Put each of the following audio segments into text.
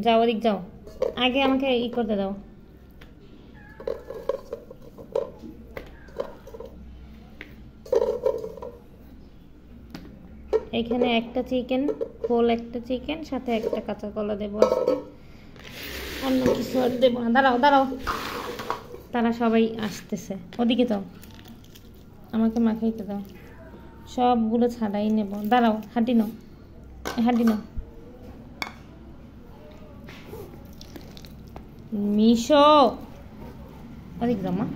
যাও ওদিক যাও, আগে আমাকে ই করতে দাও। এখানে একটা চিকেন, হোল একটা চিকেন, সাথে একটা কাঁচা কলা দেবো আজকে, অন্য কিছু আর দেবো না। দাঁড়াও দাঁড়াও, তারা সবাই আসতেছে, ওদিকে যাও, আমাকে মাখাইতে দাও, সবগুলো ছাড়াই নেব। দাঁড়াও, হাঁটি নাও, হাঁটি নাও। মিশো, ওদিকে যাও মা।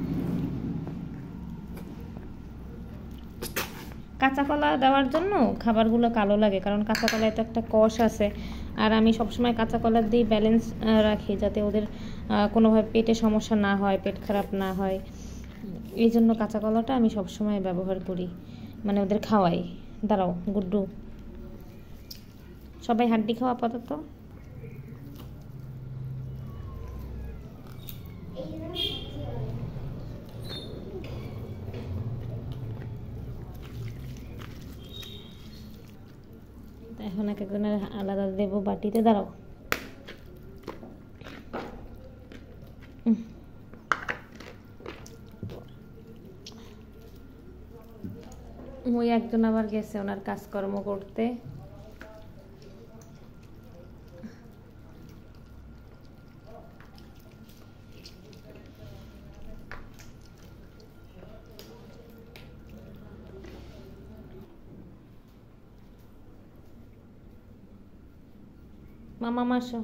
কাঁচা কলা দেওয়ার জন্য খাবারগুলো কালো লাগে, কারণ কাঁচা কলায় তো একটা কষ আছে, আর আমি সবসময় কাঁচা কলা দিয়ে ব্যালেন্স রাখি, যাতে ওদের কোনোভাবে পেটে সমস্যা না হয়, পেট খারাপ না হয়। এই জন্য কাঁচা কলাটা আমি সবসময় ব্যবহার করি, মানে ওদের খাওয়াই। দাঁড়াও গুড্ডু, সবাই হাড্ডি খাওয়া আপাতত। এখন এক একজনের আলাদা দেবো বাটিতে। দাঁড়াও, ওই একজন আবার গেছে ওনার কাজকর্ম করতে। মামা মাসো,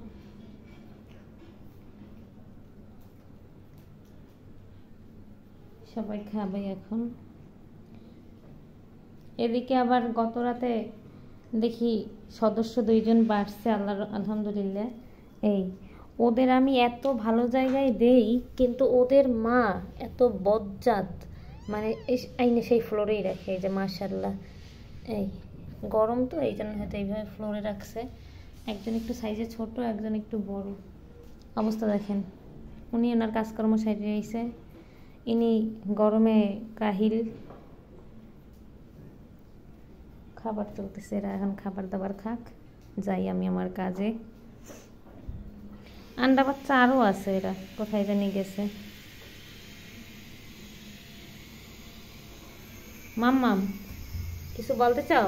সবাই খাবে এখন। এদিকে আবার গত রাতে দেখি সদস্য 2 জন বাড়ছে, আল্লাহর আলহামদুলিল্লাহ। এই ওদের আমি এত ভালো জায়গায় দেই, কিন্তু ওদের মা এত বজ্জাত, মানে আইনে সেই ফ্লোরেই রাখে। এই যে মাশাআল্লাহ, এই গরম তো এই জন্য হয়তো এইভাবে ফ্লোরে রাখছে। একজন একটু সাইজে ছোট, একজন একটু বড়। অবস্থা দেখেন, উনি ওনার কাজকর্ম সাইডে আইছে, ইনি গরমে কাহিল। খাবার চলতেছে, এরা এখন খাবার দাবার খাক, যাই আমি আমার কাজে। আন্ডা বাচ্চা আরও আছে, এরা কোথায় জানি গেছে। মাম্মাম কিছু বলতে চাও?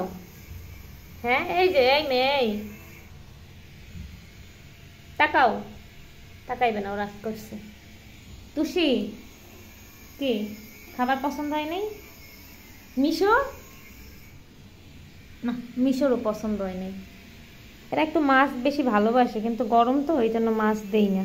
হ্যাঁ, এই যে এই মেয়ে, এই তাকাও, তাকাইবে না, ও রাগ করছে। তুষি কি খাবার পছন্দ হয় নাই? মিশো না, মিশোরও পছন্দ হয় নাই। এরা একটু মাছ বেশি ভালোবাসে, কিন্তু গরম তো এই জন্য মাছ দেই না।